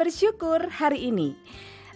Bersyukur hari ini.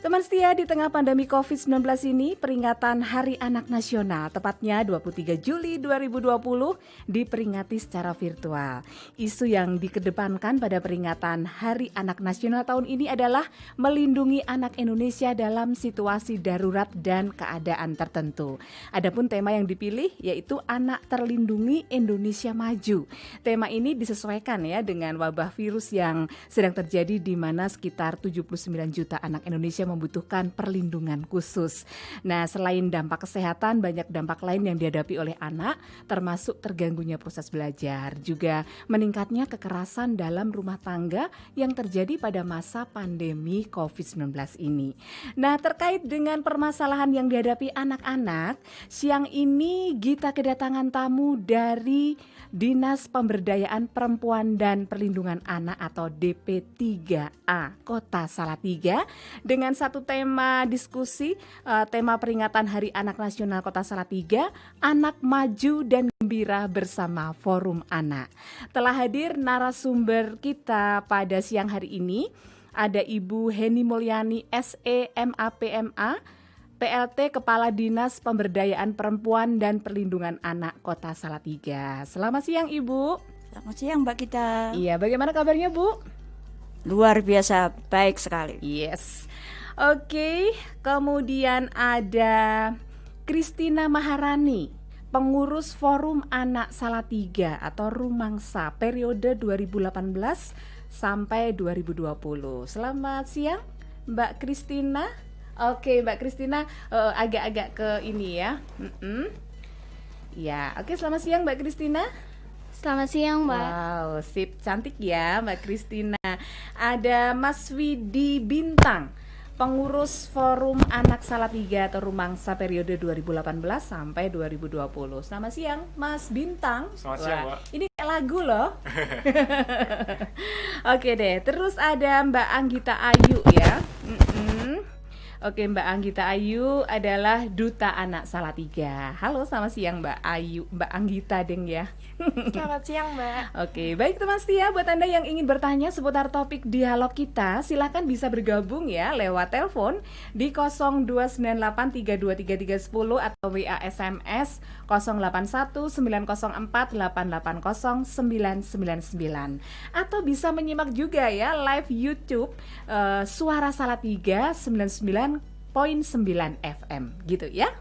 Teman setia, di tengah pandemi COVID-19 ini, peringatan Hari Anak Nasional, tepatnya 23 Juli 2020, diperingati secara virtual. Isu yang dikedepankan pada peringatan Hari Anak Nasional tahun ini adalah melindungi anak Indonesia dalam situasi darurat dan keadaan tertentu. Adapun tema yang dipilih yaitu Anak Terlindungi Indonesia Maju. Tema ini disesuaikan ya dengan wabah virus yang sedang terjadi, di mana sekitar 79 juta anak Indonesia membutuhkan perlindungan khusus. Nah, selain dampak kesehatan, banyak dampak lain yang dihadapi oleh anak, termasuk terganggunya proses belajar, juga meningkatnya kekerasan dalam rumah tangga yang terjadi pada masa pandemi COVID-19 ini. Nah, terkait dengan permasalahan yang dihadapi anak-anak, siang ini Gita kedatangan tamu dari Dinas Pemberdayaan Perempuan dan Perlindungan Anak atau DP3A Kota Salatiga dengan satu tema diskusi, tema peringatan Hari Anak Nasional Kota Salatiga, Anak Maju dan Gembira bersama Forum Anak. Telah hadir narasumber kita pada siang hari ini, ada Ibu Heni Mulyani SE MAPMA, PLT Kepala Dinas Pemberdayaan Perempuan dan Perlindungan Anak Kota Salatiga. Selamat siang Ibu. Selamat siang Mbak Gita. Iya, bagaimana kabarnya Bu? Luar biasa, baik sekali. Yes. Oke, kemudian ada Kristina Maharani, pengurus Forum Anak Salatiga atau Rumangsa periode 2018 sampai 2020. Selamat siang Mbak Kristina. Oke, Mbak Kristina, agak-agak ke ini ya. Ya, oke, selamat siang Mbak Kristina. Selamat siang Mbak. Wow, sip, cantik ya Mbak Kristina. Ada Mas Widi Bintang, pengurus Forum Anak Salatiga atau Rumangsa periode 2018 sampai 2020. Selamat siang Mas Bintang. Selamat siang Mbak. Ini kayak lagu loh. Oke deh, terus ada Mbak Anggita Ayu ya. Oke, Mbak Anggita Ayu adalah Duta Anak Salatiga. Halo, selamat siang Mbak Ayu, Mbak Anggita deng ya. Selamat siang Mbak. Oke, baik teman setia, buat Anda yang ingin bertanya seputar topik dialog kita, silakan bisa bergabung ya lewat telepon di 0298323310 atau WA SMS 081904880999 atau bisa menyimak juga ya live YouTube Suara Salatiga 99.9 FM gitu ya.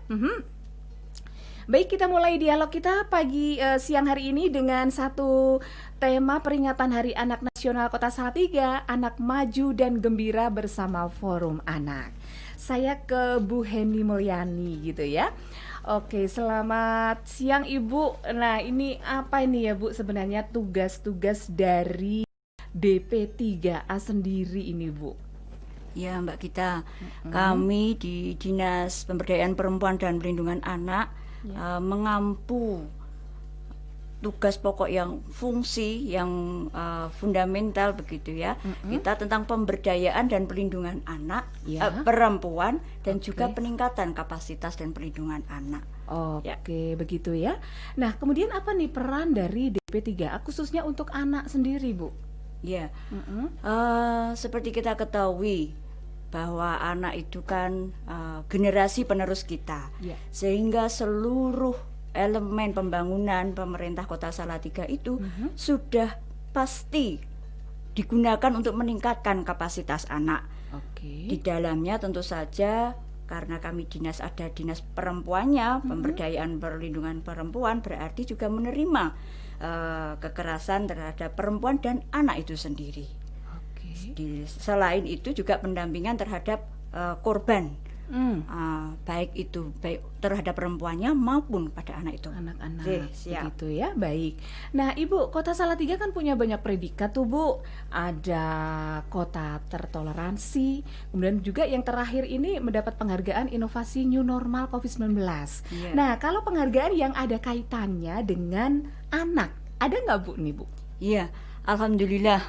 Baik, kita mulai dialog kita pagi siang hari ini dengan satu tema peringatan Hari Anak Nasional Kota Salatiga, Anak Maju dan Gembira bersama Forum Anak. Saya ke Bu Heni Mulyani gitu ya. Oke, selamat siang Ibu. Nah, ini apa ini ya Bu sebenarnya tugas-tugas dari DP3A sendiri ini Bu? Ya Mbak Gita, kami di Dinas Pemberdayaan Perempuan dan Perlindungan Anak mengampu tugas pokok yang fungsi yang fundamental begitu ya. Kita tentang pemberdayaan dan perlindungan anak, perempuan dan juga peningkatan kapasitas dan perlindungan anak. Oke, begitu ya. Nah, kemudian apa nih peran dari DP3A khususnya untuk anak sendiri Bu? Ya, seperti kita ketahui bahwa anak itu kan generasi penerus kita, sehingga seluruh elemen pembangunan pemerintah Kota Salatiga itu sudah pasti digunakan untuk meningkatkan kapasitas anak. Di dalamnya tentu saja karena kami ada dinas perempuannya, pemberdayaan perlindungan perempuan, berarti juga menerima kekerasan terhadap perempuan dan anak itu sendiri. Selain itu juga pendampingan terhadap korban, baik terhadap perempuannya maupun pada anak itu. Anak-anak, begitu ya, baik. Nah Ibu, Kota Salatiga kan punya banyak predikat tuh Bu. Ada kota tertoleransi, kemudian juga yang terakhir ini mendapat penghargaan inovasi New Normal COVID-19. Nah, kalau penghargaan yang ada kaitannya dengan anak, ada nggak Bu nih Bu? Iya, Alhamdulillah,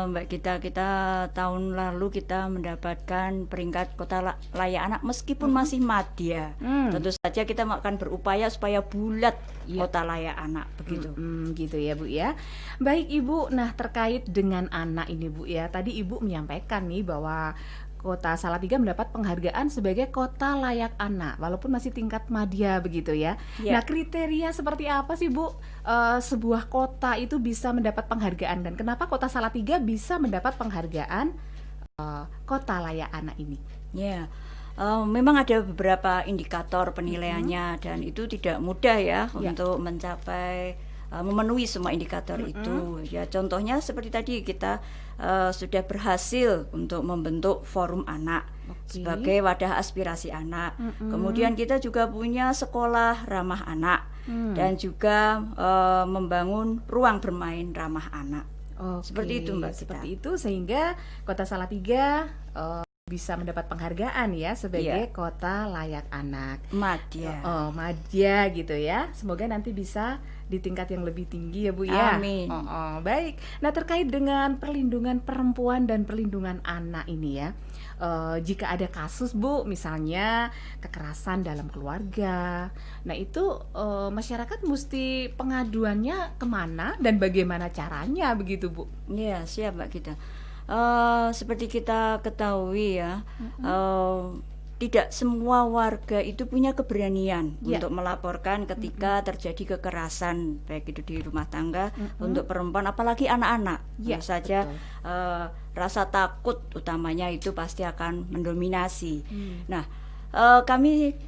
Mbak kita tahun lalu kita mendapatkan peringkat kota layak anak meskipun masih madya. Tentu saja kita akan berupaya supaya bulat kota layak anak begitu. Gitu ya Bu ya. Baik Ibu, nah terkait dengan anak ini Bu ya, tadi Ibu menyampaikan nih bahwa Kota Salatiga mendapat penghargaan sebagai kota layak anak walaupun masih tingkat madya begitu ya. Nah, kriteria seperti apa sih Bu sebuah kota itu bisa mendapat penghargaan, dan kenapa Kota Salatiga bisa mendapat penghargaan kota layak anak ini? Memang ada beberapa indikator penilaiannya dan itu tidak mudah ya untuk mencapai memenuhi semua indikator itu. Ya contohnya seperti tadi kita sudah berhasil untuk membentuk forum anak sebagai wadah aspirasi anak. Kemudian kita juga punya sekolah ramah anak dan juga membangun ruang bermain ramah anak. Seperti itu Mbak. Seperti itu sehingga Kota Salatiga bisa mendapat penghargaan ya sebagai kota layak anak madya. Madya gitu ya. Semoga nanti bisa di tingkat yang lebih tinggi ya Bu ya. Amin. Baik. Nah, terkait dengan perlindungan perempuan dan perlindungan anak ini ya, jika ada kasus Bu, misalnya kekerasan dalam keluarga, nah itu masyarakat mesti pengaduannya kemana dan bagaimana caranya begitu Bu? Iya, siap Mbak kita. Seperti kita ketahui ya, tidak semua warga itu punya keberanian untuk melaporkan ketika terjadi kekerasan baik itu di rumah tangga untuk perempuan apalagi anak-anak. Tentu saja rasa takut utamanya itu pasti akan mendominasi. Nah,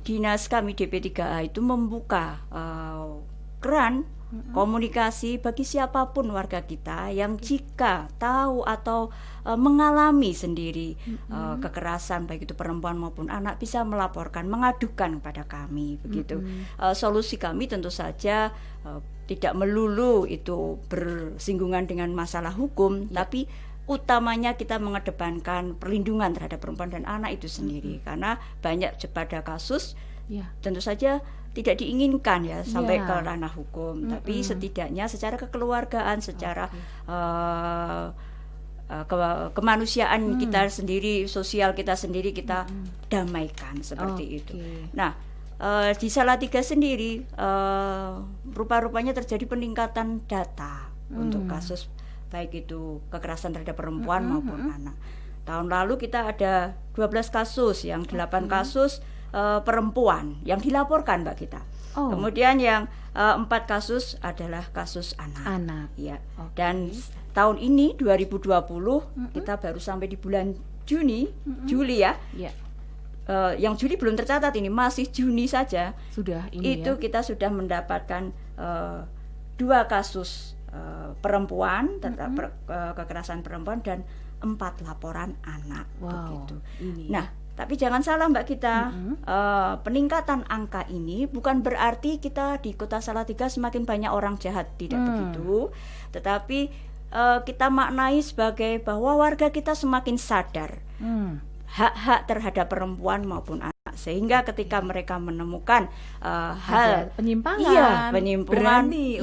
dinas kami DP3A itu membuka keran komunikasi bagi siapapun warga kita yang jika tahu atau mengalami sendiri kekerasan baik itu perempuan maupun anak bisa melaporkan, mengadukan kepada kami begitu. Solusi kami tentu saja tidak melulu itu bersinggungan dengan masalah hukum, tapi utamanya kita mengedepankan perlindungan terhadap perempuan dan anak itu sendiri karena banyak pada kasus tentu saja tidak diinginkan ya sampai ke ranah hukum, tapi setidaknya secara kekeluargaan, secara kemanusiaan kita sendiri, sosial kita sendiri kita damaikan seperti itu. Nah, di Salatiga sendiri rupa-rupanya terjadi peningkatan data untuk kasus baik itu kekerasan terhadap perempuan maupun anak. Tahun lalu kita ada 12 kasus, yang 8 kasus perempuan yang dilaporkan Mbak kita. Kemudian yang 4 kasus adalah kasus anak. Ya. Dan tahun ini 2020 kita baru sampai di bulan Juli ya. Yang Juli belum tercatat, ini masih Juni saja. Sudah ini itu kita sudah mendapatkan 2 kasus perempuan kekerasan perempuan dan 4 laporan anak begitu. Nah, tapi jangan salah Mbak kita, peningkatan angka ini bukan berarti kita di Kota Salatiga semakin banyak orang jahat, tidak begitu. Tetapi kita maknai sebagai bahwa warga kita semakin sadar hak-hak terhadap perempuan maupun anak, sehingga ketika mereka menemukan hal penyimpangan, berani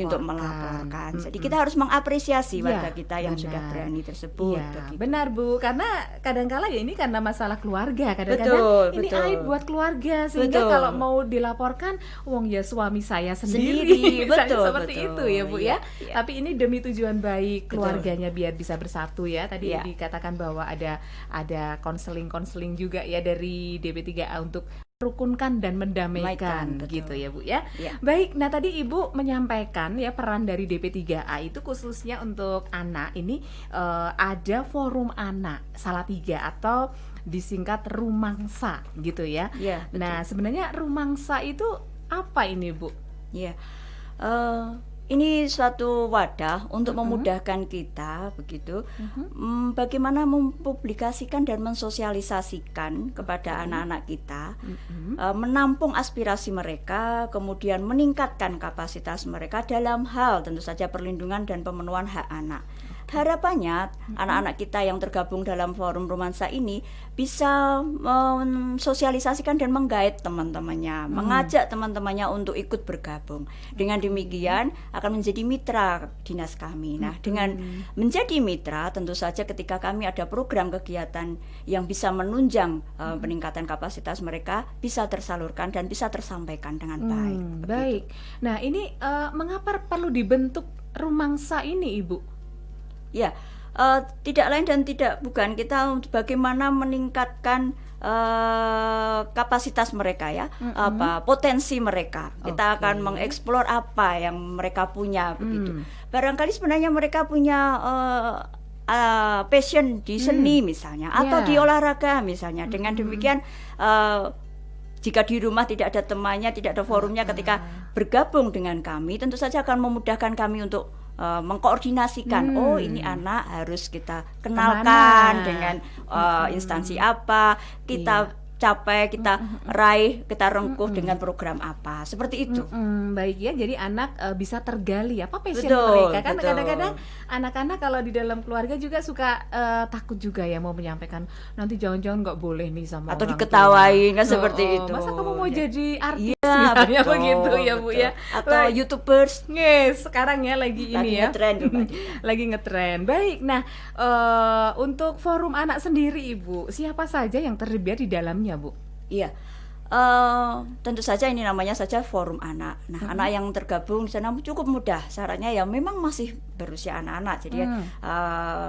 untuk melaporkan. Jadi kita harus mengapresiasi warga kita yang sudah berani tersebut. Benar Bu, karena kadang-kala ya ini karena masalah keluarga, kadang-kadang ini aib buat keluarga sehingga kalau mau dilaporkan, wong ya suami saya sendiri. Seperti itu ya Bu ya. Tapi ini demi tujuan baik keluarganya biar bisa bersatu ya. Tadi dikatakan bahwa ada konseling juga ya dari DP3A untuk merukunkan dan mendamaikan gitu ya Bu ya. Baik, nah tadi Ibu menyampaikan ya peran dari DP3A itu khususnya untuk anak ini ada forum anak Salatiga atau disingkat Rumangsa gitu ya. Nah, sebenarnya Rumangsa itu apa ini Bu? Ini suatu wadah untuk memudahkan kita begitu, bagaimana mempublikasikan dan mensosialisasikan kepada anak-anak kita, menampung aspirasi mereka, kemudian meningkatkan kapasitas mereka dalam hal tentu saja perlindungan dan pemenuhan hak anak. harapannya anak-anak kita yang tergabung dalam forum romansa ini bisa mensosialisasikan dan menggait teman-temannya, mengajak teman-temannya untuk ikut bergabung. Dengan demikian akan menjadi mitra dinas kami. Nah, dengan menjadi mitra, tentu saja ketika kami ada program kegiatan yang bisa menunjang peningkatan kapasitas mereka, bisa tersalurkan dan bisa tersampaikan dengan baik. Baik. Nah, ini mengapa perlu dibentuk Rumangsa ini, Ibu? Ya, tidak lain dan tidak bukan kita bagaimana meningkatkan kapasitas mereka ya, potensi mereka. Kita akan mengeksplor apa yang mereka punya begitu. Barangkali sebenarnya mereka punya passion di seni misalnya, atau di olahraga misalnya. Dengan demikian jika di rumah tidak ada temannya, tidak ada forumnya, ketika bergabung dengan kami, tentu saja akan memudahkan kami untuk mengkoordinasikan. Oh, ini anak harus kita kenalkan dengan instansi apa, kita capai, kita raih, kita rengkuh dengan program apa, seperti itu. Baik ya, jadi anak bisa tergali apa passion Betul, mereka kan. betul. Kadang-kadang anak-anak kalau di dalam keluarga juga suka takut juga ya mau menyampaikan, nanti jangan-jangan nggak boleh nih sama Atau orang diketawain tua. kan seperti itu. Masa kamu mau jadi artis Iya, misalnya betul, begitu ya Bu betul. ya. Atau Baik. YouTubers Sekarang ya lagi ini ya. ngetren juga. Lagi ngetren. Baik. Nah, untuk forum anak sendiri Ibu, siapa saja yang terlibat di dalamnya, Bu? Iya, tentu saja ini namanya saja forum anak. Nah, anak yang tergabung di sana cukup mudah. Syaratnya ya memang masih berusia anak-anak, jadi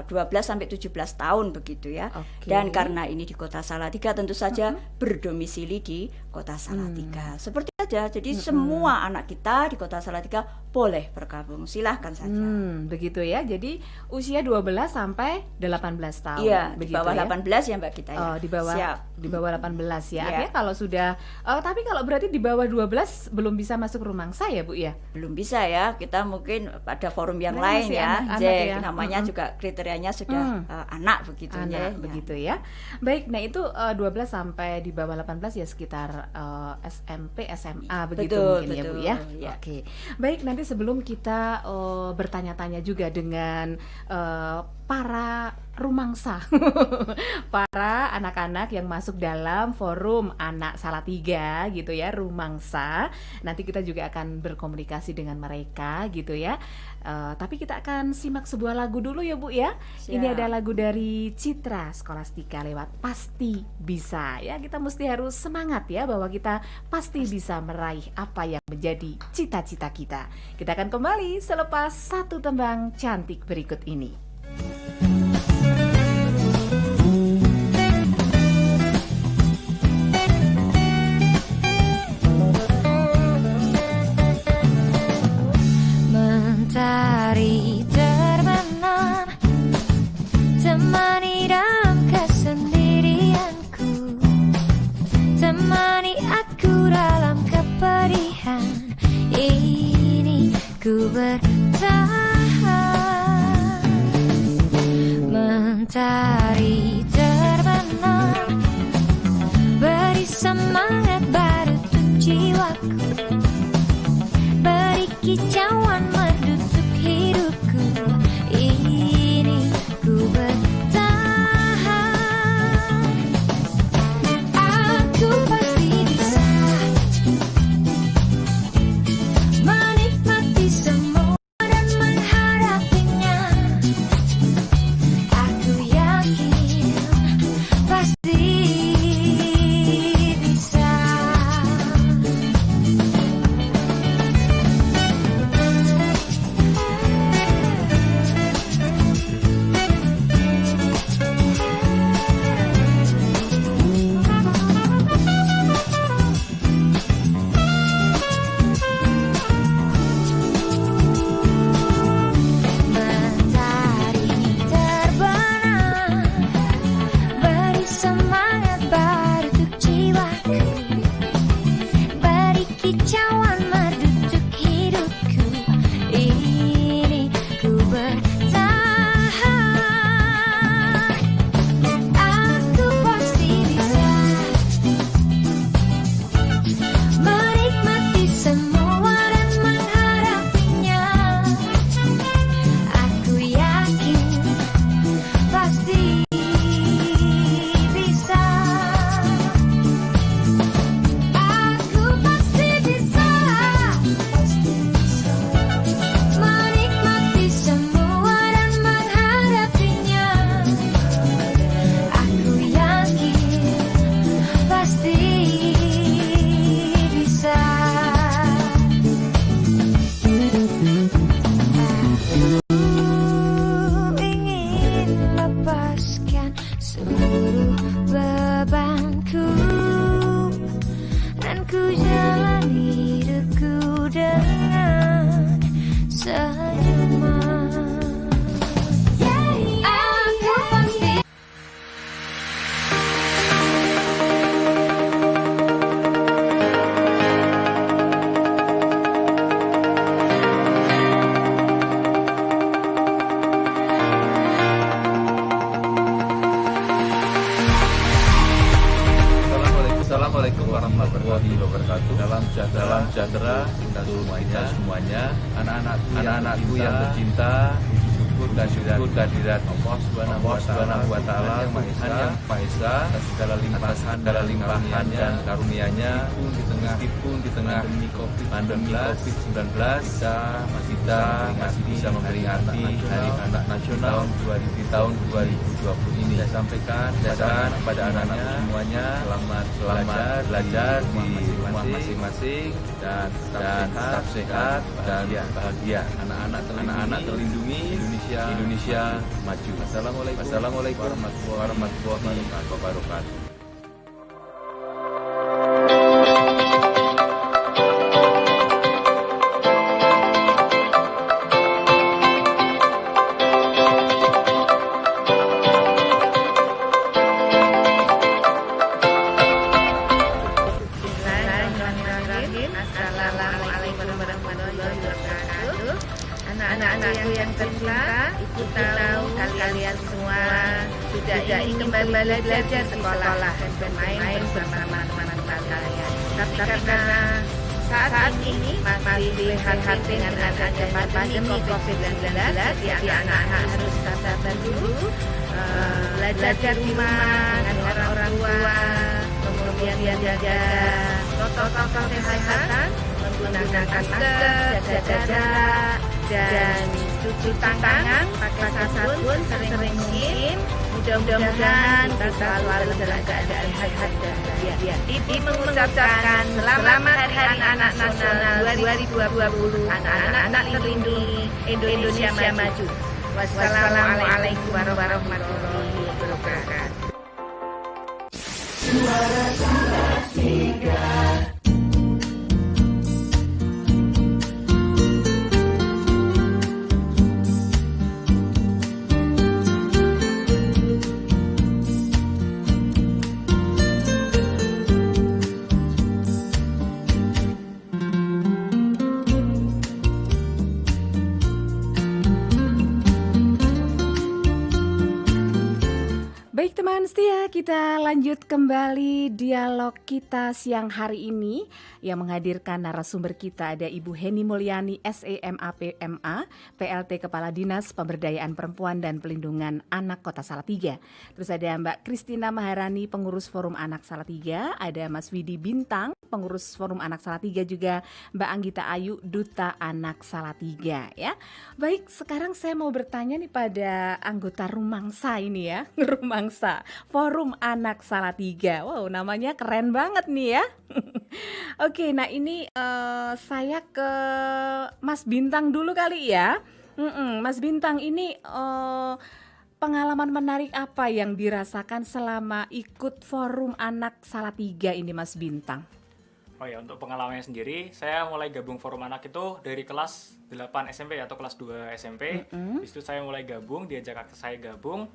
12 sampai 17 tahun begitu ya. Oke. Dan karena ini di Kota Salatiga, tentu saja berdomisili di Kota Salatiga. Seperti saja. Jadi semua anak kita di Kota Salatiga boleh bergabung. Silahkan saja. Begitu ya. Jadi usia 12 sampai 18 tahun. Iya, di begitu bawah ya? 18 ya Mbak kita ya. Oh, di bawah Siap. di bawah 18 ya. Iya. Artinya kalau sudah tapi kalau berarti di bawah 12 belum bisa masuk Rumangsa ya, Bu ya? Belum bisa ya, kita mungkin pada forum yang Nah, lain masih ya, anak-anak ya. namanya juga kriterianya sudah anak begitu ya. Anak begitu ya. Baik, nah itu 12 sampai di bawah 18 ya sekitar SMP, SMA begitu Betul, mungkin ya, Bu betul, ya. ya. Oke. Baik, nanti sebelum kita bertanya-tanya juga dengan para rumangsa, para anak-anak yang masuk dalam forum anak Salatiga gitu ya, Rumangsa. Nanti kita juga akan berkomunikasi dengan mereka gitu ya. Tapi kita akan simak sebuah lagu dulu ya Bu ya. Siap. Ini ada lagu dari Citra Skolastika lewat Pasti Bisa ya. Kita mesti harus semangat ya bahwa kita pasti bisa meraih apa yang menjadi cita-cita kita. Kita akan kembali selepas satu tembang cantik berikut ini. Mentari terbenam, temani dalam kesendirianku, temani aku dalam kepedihan ini, ku bertahan. Mentari terbenam, beri semangat baru untuk jiwaku, beri kicauan merdu untuk hidupku ini, ku bertahan. Aku pasti bisa menikmati semua dan menghadapinya. Aku yang Assalamualaikum warahmatullahi wabarakatuh. Dalam sejahtera kita semuanya, anak-anakku yang tercinta, syukur kehadirat Allah Subhanahu wa taala yang Maha Esa atas segala limpahan dan karunia-Nya meskipun di tengah pandemi Covid-19 kita masih bisa memperingati Hari Anak Nasional di tahun 2020 ini. Saya sampaikan kepada anak-anak semuanya selamat belajar di rumah masing-masing dan tetap sehat dan bahagia. Anak-anak terlindungi, Indonesia maju. Assalamualaikum warahmatullahi wabarakatuh. Anak-anakku yang tercinta, aku tahu kalian semua sudah ingin kembali belajar di sekolah dan bermain bersama teman-teman kalian. Tapi karena saat ini masih prihatin dengan adanya pandemi COVID-19, jadi anak-anak harus sabar dulu, belajar di rumah dengan orang tua, kemudian jaga protokol kesehatan, menggunakan masker, jaga jarak, dan cuci tangan pakai sabun sering mungkin. Mudah-mudahan kita selalu dalam keadaan sehat dan bahagia. Ibu mengucapkan selamat Hari Anak Nasional 2020. Anak-anak terlindungi, Indonesia maju. Wassalamualaikum warahmatullahi wabarakatuh. Suara Salatiga. Baik teman setia, kita lanjut kembali dialog kita siang hari ini yang menghadirkan narasumber kita ada Ibu Heni Mulyani SEMAPMA, PLT Kepala Dinas Pemberdayaan Perempuan dan Pelindungan Anak Kota Salatiga. Terus ada Mbak Kristina Maharani, Pengurus Forum Anak Salatiga, ada Mas Widi Bintang, Pengurus Forum Anak Salatiga, juga Mbak Anggita Ayu, Duta Anak Salatiga ya. Baik, sekarang saya mau bertanya nih pada anggota Rumangsa ini ya, Rumangsa, Forum Anak Salatiga. Wow, namanya keren banget nih ya. Oke, nah ini saya ke Mas Bintang dulu kali ya. Mas Bintang, ini pengalaman menarik apa yang dirasakan selama ikut Forum Anak Salatiga ini, Mas Bintang? Oh ya, untuk pengalamannya sendiri, saya mulai gabung Forum Anak itu dari kelas 8 SMP atau kelas 2 SMP. Di situ saya mulai gabung, diajak kakak saya gabung.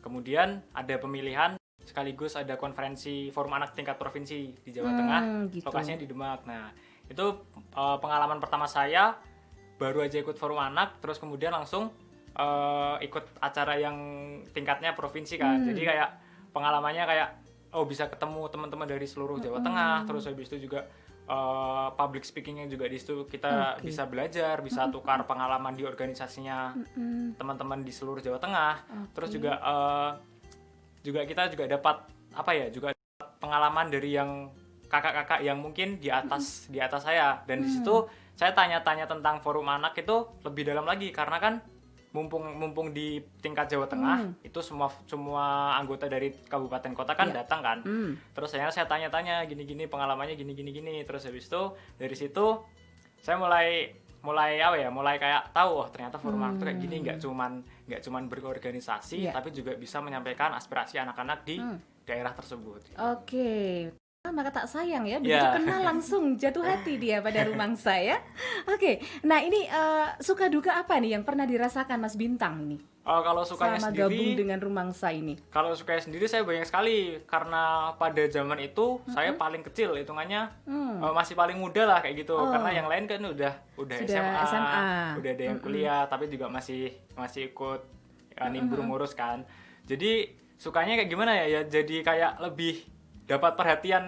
Kemudian ada pemilihan sekaligus ada konferensi Forum Anak tingkat provinsi di Jawa Tengah, gitu. Lokasinya di Demak. Nah, itu pengalaman pertama saya, baru aja ikut Forum Anak, terus kemudian langsung ikut acara yang tingkatnya provinsi kan. Jadi kayak pengalamannya kayak bisa ketemu teman-teman dari seluruh Jawa Tengah, terus habis itu juga public speakingnya juga di situ kita bisa belajar, bisa tukar pengalaman di organisasinya teman-teman di seluruh Jawa Tengah. Terus juga kita juga dapat juga dapat pengalaman dari yang kakak-kakak yang mungkin di atas saya, dan di situ saya tanya-tanya tentang Forum Anak itu lebih dalam lagi karena kan mumpung di tingkat Jawa Tengah itu semua anggota dari kabupaten kota kan datang kan. Terus saya tanya-tanya gini-gini pengalamannya gini. Terus habis itu dari situ saya mulai kayak tahu ternyata Forum Anak itu kayak gini, nggak cuman berorganisasi tapi juga bisa menyampaikan aspirasi anak-anak di daerah tersebut. Oke. Maka tak sayang ya, begitu kenal langsung jatuh hati dia pada Rumangsa ya. Oke, nah ini suka duka apa nih yang pernah dirasakan Mas Bintang nih? Kalau sukanya sama sendiri, gabung dengan Rumangsa ini. Kalau sukanya sendiri saya banyak sekali karena pada zaman itu saya paling kecil, hitungannya masih paling muda lah kayak gitu. Karena yang lain kan udah SMA, udah ada yang kuliah, tapi juga masih ikut nimbrung ngurus kan. Jadi sukanya kayak gimana ya? Ya jadi kayak lebih dapat perhatian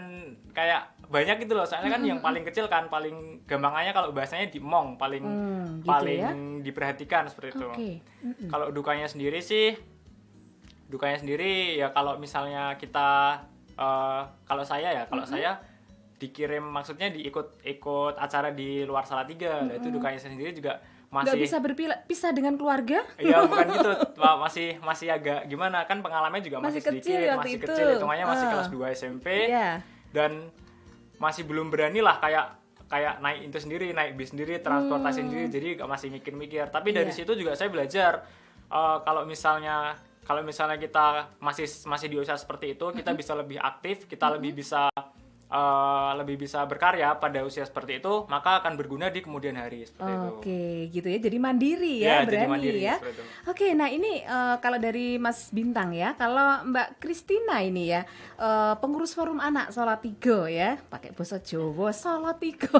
kayak banyak gitu loh. Soalnya kan yang paling kecil kan paling gampangannya kalau bahasanya dimong, paling gitu ya? diperhatikan seperti itu. Oke. Kalau dukanya sendiri ya kalau misalnya kita kalau saya dikirim, maksudnya ikut acara di luar Salatiga. Nah, itu dukanya sendiri juga Nggak masih bisa berpisah dengan keluarga? Iya, bukan gitu. Masih agak gimana kan, pengalamannya juga masih kecil sedikit, waktu masih itu. kecil, hitungannya masih kelas 2 SMP. Iya. Dan masih belum berani lah kayak naik itu sendiri, naik bis sendiri, transportasi sendiri, jadi masih mikir-mikir. Tapi dari situ juga saya belajar kalau misalnya kita masih di usia seperti itu, kita bisa lebih aktif, kita lebih bisa berkarya pada usia seperti itu, maka akan berguna di kemudian hari seperti itu. Oke, gitu ya. Jadi mandiri Ya, berani jadi mandiri, ya. seperti itu. Oke, nah ini kalau dari Mas Bintang ya, kalau Mbak Kristina ini ya, pengurus Forum Anak Salatiga ya, pakai bahasa Jawa Salatiga.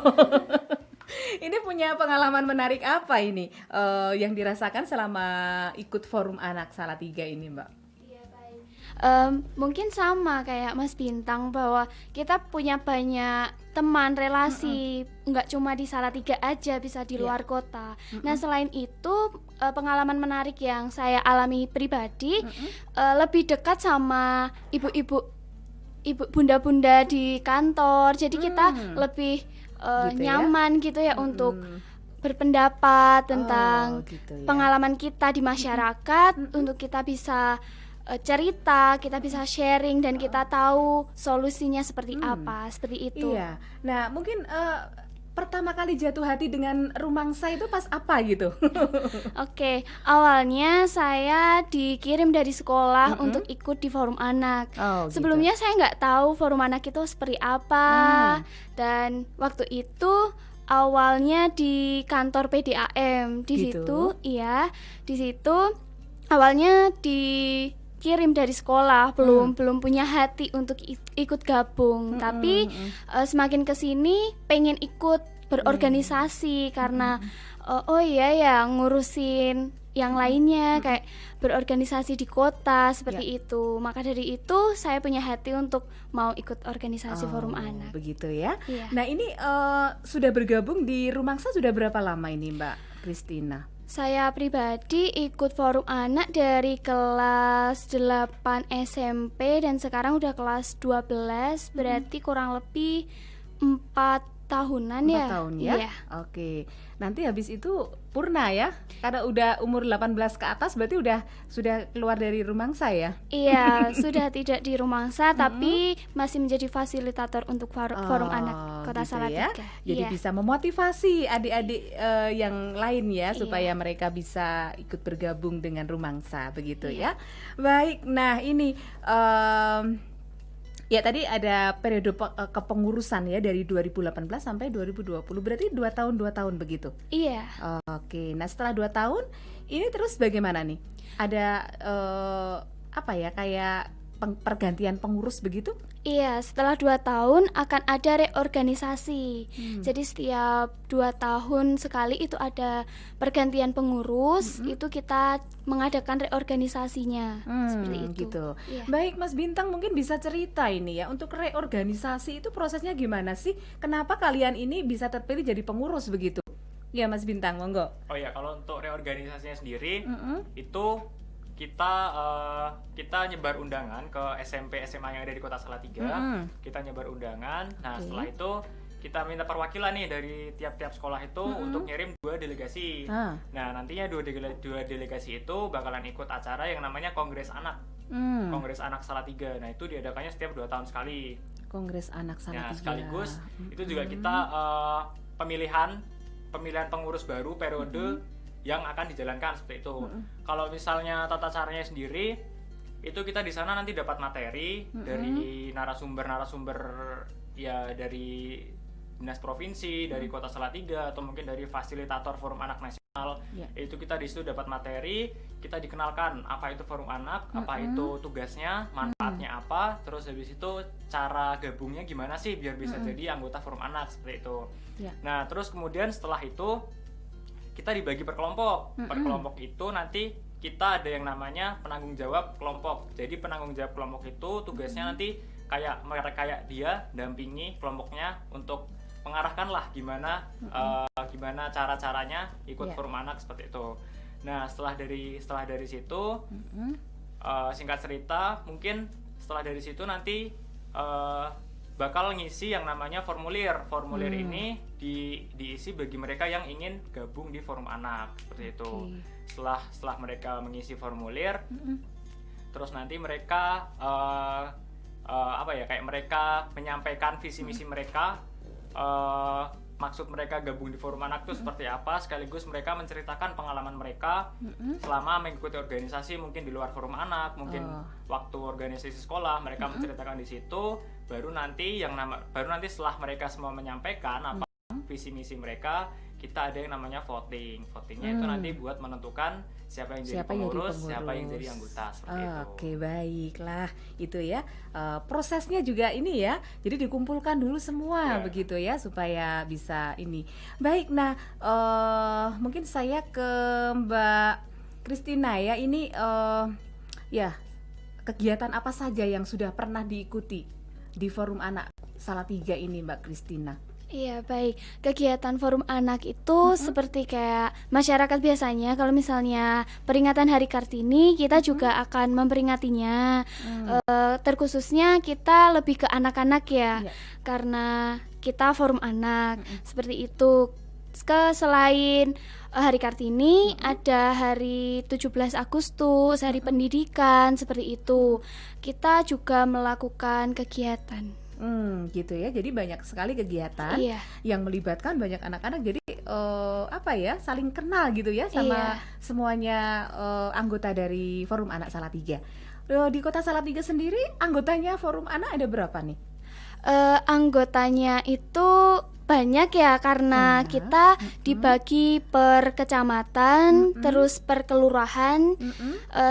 Ini punya pengalaman menarik apa ini yang dirasakan selama ikut Forum Anak Salatiga ini, Mbak? Mungkin sama kayak Mas Bintang, bahwa kita punya banyak teman, relasi, nggak cuma di Salatiga aja, bisa di luar kota. Nah, selain itu pengalaman menarik yang saya alami pribadi, lebih dekat sama ibu-ibu, bunda-bunda di kantor. Jadi kita lebih Gitu nyaman gitu ya untuk berpendapat tentang gitu ya. pengalaman kita di masyarakat, untuk kita bisa cerita, kita bisa sharing, dan kita tahu solusinya seperti apa, seperti itu. Iya. Nah, mungkin pertama kali jatuh hati dengan Rumangsa itu pas apa gitu? Oke, awalnya saya dikirim dari sekolah untuk ikut di Forum Anak. Oh, gitu. Sebelumnya saya nggak tahu Forum Anak itu seperti apa, dan waktu itu awalnya di kantor PDAM di Gitu. di situ awalnya dikirim dari sekolah, belum punya hati untuk ikut gabung, tapi semakin kesini pengen ikut berorganisasi karena oh iya ya, ngurusin yang lainnya kayak berorganisasi di kota seperti itu. Maka dari itu saya punya hati untuk mau ikut organisasi Forum Anak. Begitu ya. Iya. Nah, ini sudah bergabung di Rumangsa sudah berapa lama ini, Mbak Kristina? Saya pribadi ikut Forum Anak dari kelas 8 SMP dan sekarang udah kelas 12, berarti kurang lebih 4 tahunan 4 ya. tahun ya? Iya. Oke. Nanti habis itu purna ya? Karena udah umur 18 ke atas berarti sudah keluar dari Rumangsa ya? Iya, sudah tidak di Rumangsa tapi masih menjadi fasilitator untuk Forum Anak Kota gitu Salatiga. ya? Jadi Iya. bisa memotivasi adik-adik yang lain ya, Iya. supaya mereka bisa ikut bergabung dengan Rumangsa begitu ya. Baik, nah ini ya tadi ada periode kepengurusan ya dari 2018 sampai 2020, berarti 2 tahun begitu. Iya. Oke, nah setelah 2 tahun ini terus bagaimana nih? Ada apa ya, kayak pergantian pengurus begitu? Iya, setelah 2 tahun akan ada reorganisasi. Jadi setiap 2 tahun sekali itu ada pergantian pengurus, itu kita mengadakan reorganisasinya. Seperti itu. Gitu. Iya. Baik, Mas Bintang mungkin bisa cerita ini ya, untuk reorganisasi itu prosesnya gimana sih? Kenapa kalian ini bisa terpilih jadi pengurus begitu? Ya, Mas Bintang, monggo. Oh ya, kalau untuk reorganisasinya sendiri itu kita nyebar undangan ke SMP SMA yang ada di Kota Salatiga. Kita nyebar undangan. Nah, setelah itu kita minta perwakilan nih dari tiap-tiap sekolah itu untuk ngirim 2 delegasi. Nah, nantinya 2 delegasi itu bakalan ikut acara yang namanya Kongres Anak. Kongres Anak Salatiga. Nah, itu diadakannya setiap 2 tahun sekali. Kongres Anak Salatiga. Nah, sekaligus itu juga kita pemilihan pengurus baru periode yang akan dijalankan seperti itu. Kalau misalnya tata caranya sendiri, itu kita di sana nanti dapat materi dari narasumber ya dari dinas provinsi, dari Kota Salatiga, atau mungkin dari fasilitator Forum Anak Nasional. Itu kita di situ dapat materi, kita dikenalkan apa itu Forum Anak, apa itu tugasnya, manfaatnya apa, terus habis itu cara gabungnya gimana sih biar bisa jadi anggota Forum Anak seperti itu. Nah, terus kemudian setelah itu kita dibagi per kelompok. Per kelompok itu nanti kita ada yang namanya penanggung jawab kelompok. Jadi penanggung jawab kelompok itu tugasnya nanti kayak dia dampingi kelompoknya untuk mengarahkan lah gimana gimana cara-caranya ikut forum anak seperti itu. Nah, setelah dari situ singkat cerita, mungkin setelah dari situ nanti bakal ngisi yang namanya formulir. Formulir ini diisi bagi mereka yang ingin gabung di forum anak seperti itu. Setelah mereka mengisi formulir, terus nanti mereka kayak mereka menyampaikan visi misi mereka, maksud mereka gabung di forum anak itu seperti apa, sekaligus mereka menceritakan pengalaman mereka selama mengikuti organisasi, mungkin di luar forum anak, mungkin waktu organisasi sekolah mereka menceritakan di situ. Baru nanti setelah mereka semua menyampaikan apa visi misi mereka, kita ada yang namanya voting. Votingnya itu nanti buat menentukan siapa yang jadi pengurus, siapa yang jadi anggota seperti itu. Oke, baiklah. Itu ya. Prosesnya juga ini ya. Jadi dikumpulkan dulu semua begitu ya supaya bisa ini. Baik, nah mungkin saya ke Mbak Christina ya. Ini kegiatan apa saja yang sudah pernah diikuti di Forum Anak Salatiga ini, Mbak Christina? Iya, baik. Kegiatan forum anak itu seperti kayak masyarakat biasanya, kalau misalnya peringatan Hari Kartini, kita juga akan memperingatinya. Terkhususnya kita lebih ke anak-anak ya, karena kita forum anak, seperti itu. Selain Hari Kartini, ada hari 17 Agustus, Hari Pendidikan, seperti itu. Kita juga melakukan kegiatan. Gitu ya. Jadi banyak sekali kegiatan yang melibatkan banyak anak-anak. Jadi saling kenal gitu ya sama semuanya anggota dari Forum Anak Salatiga. Di Kota Salatiga sendiri anggotanya Forum Anak ada berapa nih? Anggotanya itu banyak ya, karena kita dibagi per kecamatan, terus per kelurahan.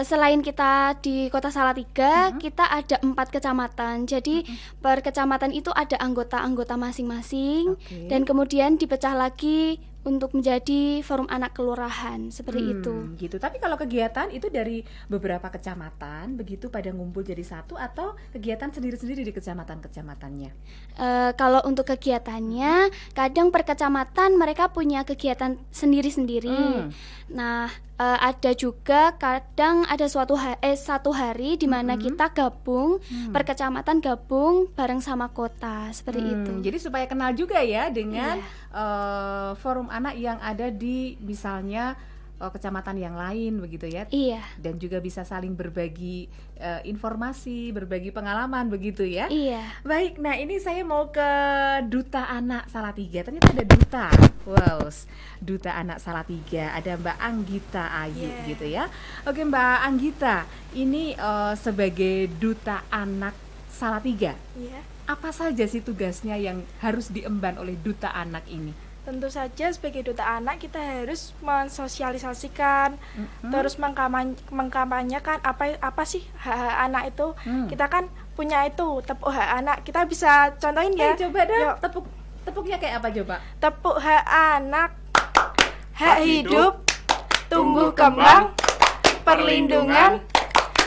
Selain kita di Kota Salatiga, kita ada 4 kecamatan. Jadi per kecamatan itu ada anggota-anggota masing-masing, dan kemudian dipecah lagi untuk menjadi forum anak kelurahan, seperti itu. Gitu. Tapi kalau kegiatan itu dari beberapa kecamatan begitu pada ngumpul jadi satu, atau kegiatan sendiri-sendiri di kecamatan-kecamatannya? Kalau untuk kegiatannya, kadang per kecamatan mereka punya kegiatan sendiri-sendiri. Nah, ada juga kadang ada satu hari di mana kita gabung, per kecamatan gabung bareng sama kota, seperti itu. Jadi supaya kenal juga ya dengan forum anak yang ada di misalnya kecamatan yang lain begitu ya. Iya. Dan juga bisa saling berbagi informasi, berbagi pengalaman begitu ya. Iya. Baik, nah ini saya mau ke Duta Anak Salatiga. Ternyata ada duta. Wow, Duta Anak Salatiga. Ada Mbak Anggita Ayu gitu ya. Oke, Mbak Anggita, ini sebagai Duta Anak Salatiga. Iya. Apa saja sih tugasnya yang harus diemban oleh Duta Anak ini? Tentu saja sebagai duta anak kita harus mensosialisasikan, terus mengkampanyekan apa sih hak anak itu. Kita kan punya itu tepuk hak anak. Kita bisa contohin ya. Coba dong, tepuknya kayak apa coba? Tepuk hak anak, hak hidup, tumbuh kembang, perlindungan,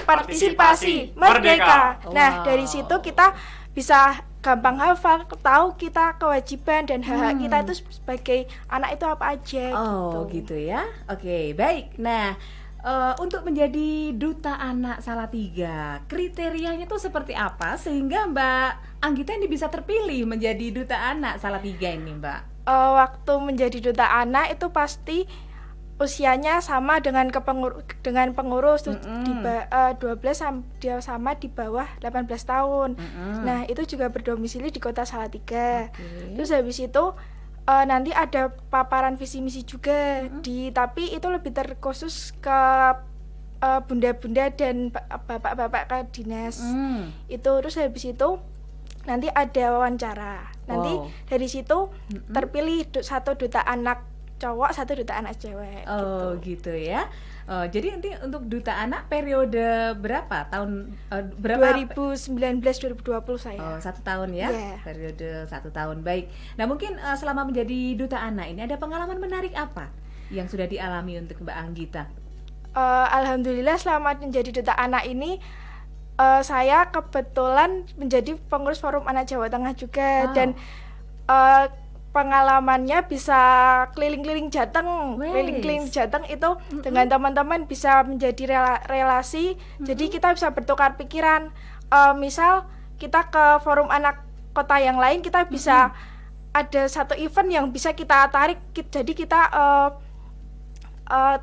partisipasi, merdeka. Nah, dari situ kita bisa gampang hafal, tahu kita kewajiban dan hak kita itu sebagai anak itu apa aja gitu ya. Oke, baik. Nah, untuk menjadi Duta Anak Salatiga, kriterianya tuh seperti apa sehingga Mbak Anggita ini bisa terpilih menjadi Duta Anak Salatiga ini, Mbak? Waktu menjadi Duta Anak itu pasti usianya sama dengan pengurus di 12 dia sama di bawah 18 tahun. Nah, itu juga berdomisili di Kota Salatiga. Terus habis itu nanti ada paparan visi misi juga tapi itu lebih terkhusus ke bunda-bunda dan bapak-bapak ke dinas. Itu terus habis itu nanti ada wawancara. Nanti dari situ terpilih satu duta anak cowok, satu duta anak cewek. Gitu ya. Jadi nanti untuk duta anak periode berapa? Tahun berapa? 2019-2020 saya. 1 tahun ya. Periode 1 tahun. Baik. Nah, mungkin selama menjadi duta anak ini ada pengalaman menarik apa yang sudah dialami untuk Mbak Anggita? Alhamdulillah selama menjadi duta anak ini saya kebetulan menjadi pengurus Forum Anak Jawa Tengah juga, dan pengalamannya bisa keliling-keliling Jateng. Keliling-keliling Jateng itu dengan teman-teman bisa menjadi relasi. Jadi kita bisa bertukar pikiran. Misal kita ke forum anak kota yang lain, kita bisa ada satu event yang bisa kita tarik. Jadi kita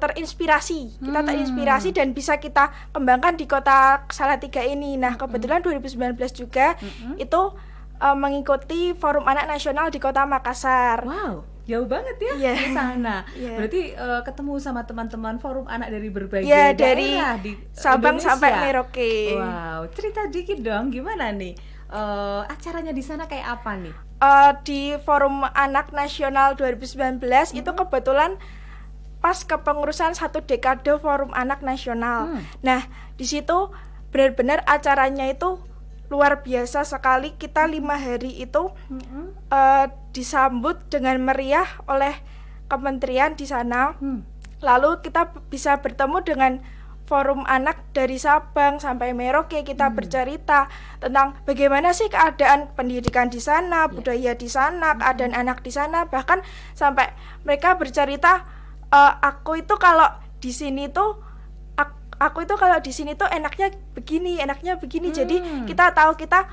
terinspirasi. Kita terinspirasi dan bisa kita kembangkan di kota Salatiga ini. Nah, kebetulan 2019 juga itu mengikuti Forum Anak Nasional di Kota Makassar. Wow, jauh banget ya di sana. Berarti ketemu sama teman-teman Forum Anak dari berbagai daerah dari di Sabang Indonesia sampai Merauke. Wow, cerita dikit dong, gimana nih acaranya di sana kayak apa nih? Di Forum Anak Nasional 2019 itu kebetulan pas kepengurusan 1 dekade Forum Anak Nasional. Nah, di situ benar-benar acaranya itu luar biasa sekali. Kita 5 hari itu disambut dengan meriah oleh kementerian di sana. Lalu kita bisa bertemu dengan forum anak dari Sabang sampai Merauke. Kita bercerita tentang bagaimana sih keadaan pendidikan di sana, budaya di sana, keadaan anak di sana. Bahkan sampai mereka bercerita, aku itu kalau di sini tuh enaknya begini. Jadi kita tahu, kita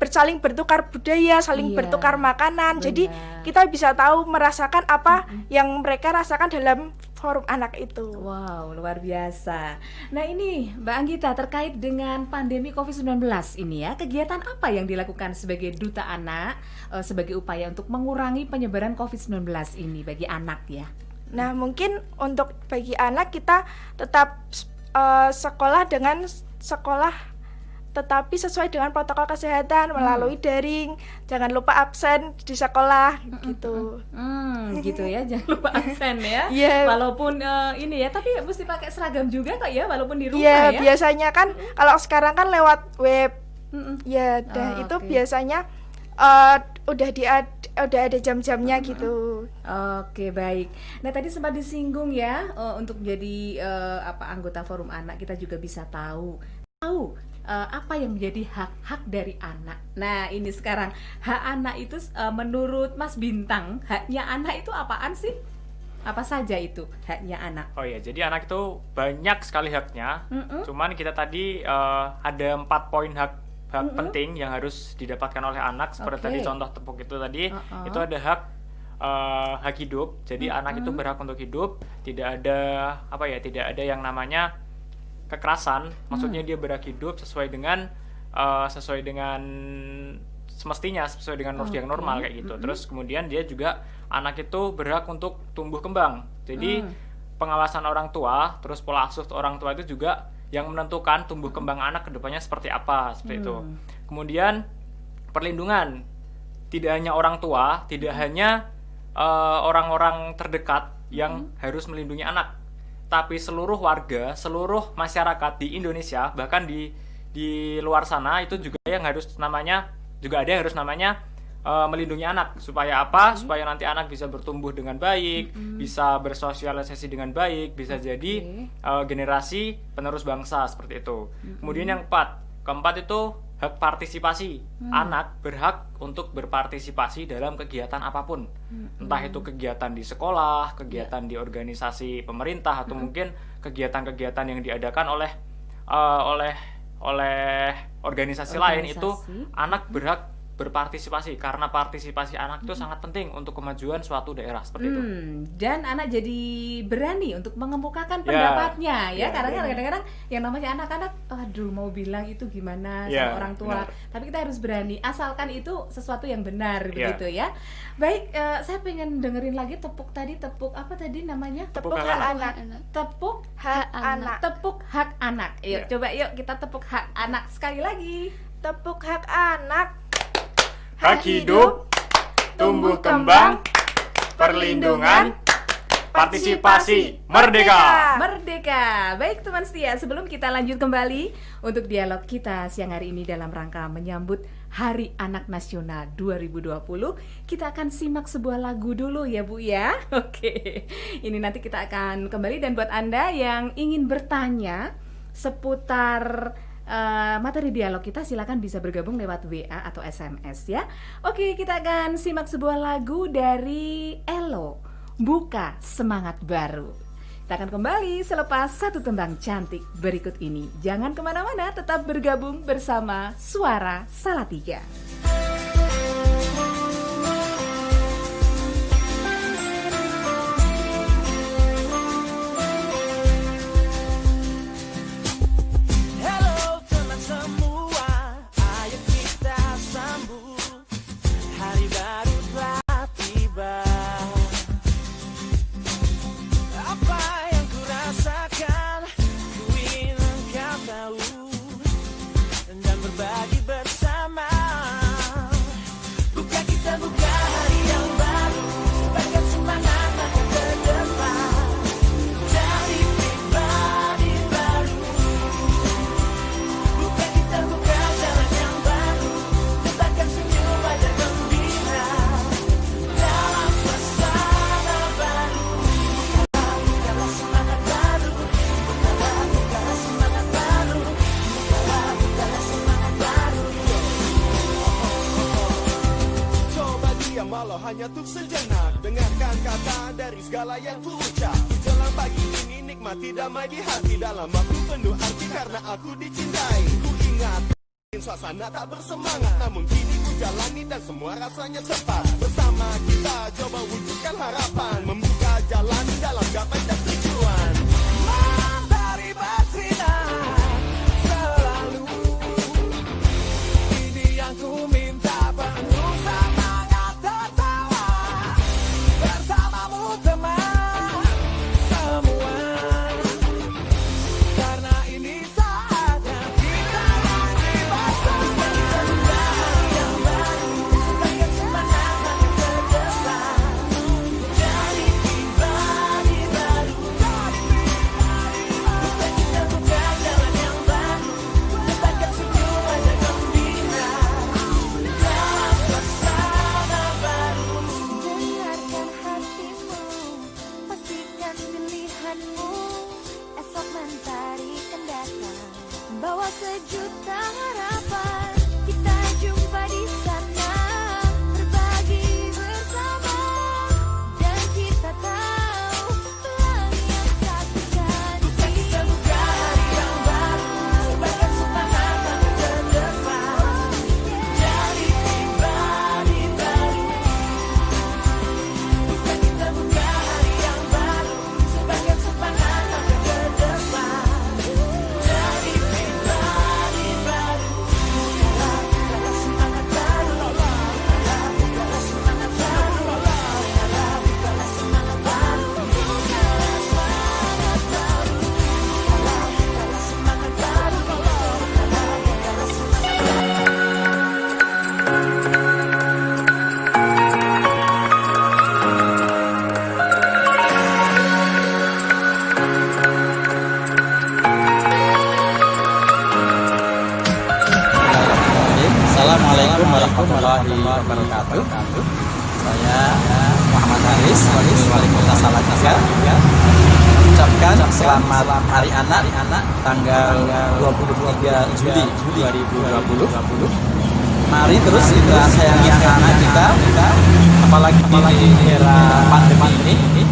saling bertukar budaya, saling bertukar makanan. Jadi kita bisa tahu, merasakan apa yang mereka rasakan dalam forum anak itu. Wow, luar biasa. Nah ini Mbak Anggita, terkait dengan pandemi COVID-19 ini ya, kegiatan apa yang dilakukan sebagai Duta Anak sebagai upaya untuk mengurangi penyebaran COVID-19 ini bagi anak ya? Nah, mungkin untuk bagi anak kita tetap sekolah tetapi sesuai dengan protokol kesehatan melalui daring. Jangan lupa absen di sekolah gitu. Gitu ya, jangan lupa absen ya. Walaupun ini ya, tapi mesti pakai seragam juga kok ya, walaupun di rumah ya. Biasanya kan kalau sekarang kan lewat web. Itu biasanya udah ada jam-jamnya gitu. Oke, baik. Nah, tadi sempat disinggung ya, untuk menjadi anggota Forum Anak kita juga bisa tahu apa yang menjadi hak-hak dari anak. Nah, ini sekarang hak anak itu menurut Mas Bintang, haknya anak itu apaan sih? Apa saja itu haknya anak? Oh ya, jadi anak itu banyak sekali haknya. Cuman kita tadi ada 4 poin hak penting yang harus didapatkan oleh anak. Seperti tadi contoh tepuk itu tadi, itu ada hak hidup. Jadi anak itu berhak untuk hidup. Tidak ada yang namanya kekerasan. Maksudnya dia berhak hidup sesuai dengan semestinya, sesuai dengan yang normal kayak gitu. Terus kemudian dia juga, anak itu berhak untuk tumbuh kembang. Jadi pengawasan orang tua, terus pola asuh orang tua itu juga yang menentukan tumbuh kembang anak kedepannya seperti apa, seperti itu. Kemudian perlindungan, tidak hanya orang tua, tidak hanya orang-orang terdekat yang harus melindungi anak, tapi seluruh warga, seluruh masyarakat di Indonesia, bahkan di luar sana itu juga yang harus namanya melindungi anak. Supaya apa? Supaya nanti anak bisa bertumbuh dengan baik, bisa bersosialisasi dengan baik, bisa jadi generasi penerus bangsa seperti itu. Kemudian yang keempat itu hak partisipasi. Anak berhak untuk berpartisipasi dalam kegiatan apapun. Entah itu kegiatan di sekolah, kegiatan di organisasi pemerintah, atau mungkin kegiatan-kegiatan yang diadakan oleh organisasi lain. Itu anak berhak berpartisipasi, karena partisipasi anak itu sangat penting untuk kemajuan suatu daerah seperti itu. Dan anak jadi berani untuk mengemukakan pendapatnya ya, karena kadang-kadang yang namanya anak-anak, aduh mau bilang itu gimana sama orang tua, tapi kita harus berani, asalkan itu sesuatu yang benar begitu ya. Baik, saya pengen dengerin lagi tepuk apa tadi namanya? Tepuk hak anak. Tepuk hak anak. Tepuk hak anak. Yuk, coba yuk kita tepuk hak anak sekali lagi. Tepuk hak anak. Hak hidup, tumbuh kembang, perlindungan, partisipasi, merdeka. Merdeka. Baik teman setia, sebelum kita lanjut kembali untuk dialog kita siang hari ini dalam rangka menyambut Hari Anak Nasional 2020, kita akan simak sebuah lagu dulu ya Bu ya. Oke, ini nanti kita akan kembali, dan buat Anda yang ingin bertanya seputar materi dialog kita, silakan bisa bergabung lewat WA atau SMS ya. Oke, kita akan simak sebuah lagu dari Elo, Buka Semangat Baru. Kita akan kembali selepas satu tembang cantik berikut ini. Jangan kemana-mana, tetap bergabung bersama Suara Salatiga. Hanya untuk sejenak, dengarkan kata dari segala yang ku ucap. Jelang pagi ini nikmati damai di hati, dalam waktu penuh arti karena aku dicintai. Ku ingat suasana tak bersemangat, namun kini ku jalani dan semua rasanya tepat. Bersama kita coba wujudkan harapan, membuka jalan dalam gapai dan tujuan. Mentari bersinar selalu, ini yang ku minta, penuh semangat tertawa. Bersamamu teman semua, karena ini saatnya kita lagi bersama. Yang baru sebagai semangat makin ke depan, jadi pribadi baru. Kita buka jalan yang baru, letakkan senyum wajah gembira dalam suasana baru. Dengarkan hatimu, pastikan pilihanmu. Esok mentari kan datang, bawa sejuta harapan. Kita jumpa di sana, berbagi bersama. Dan kita tahu pelangi yang takkan Kita buka hari yang baru, sebagai semangat makin ke depan, jadi pribadi baru. Kita buka hari yang baru, sebagai semangat makin ke depan, jadi pribadi baru. Bukalah semangat baru, bukalah semangat baru, bukalah semangat baru, bukalah semangat baru, bukalah semangat baru, bukalah semangat baru. Assalamualaikum warahmatullahi wabarakatuh. Saya Muhammad Haris, Wali Kota Salatiga. Ucapkan selamat Hari Anak tanggal 23 Juli 2020. Mari terus kita sayangi anak-anak kita, apalagi di era pandemi ini.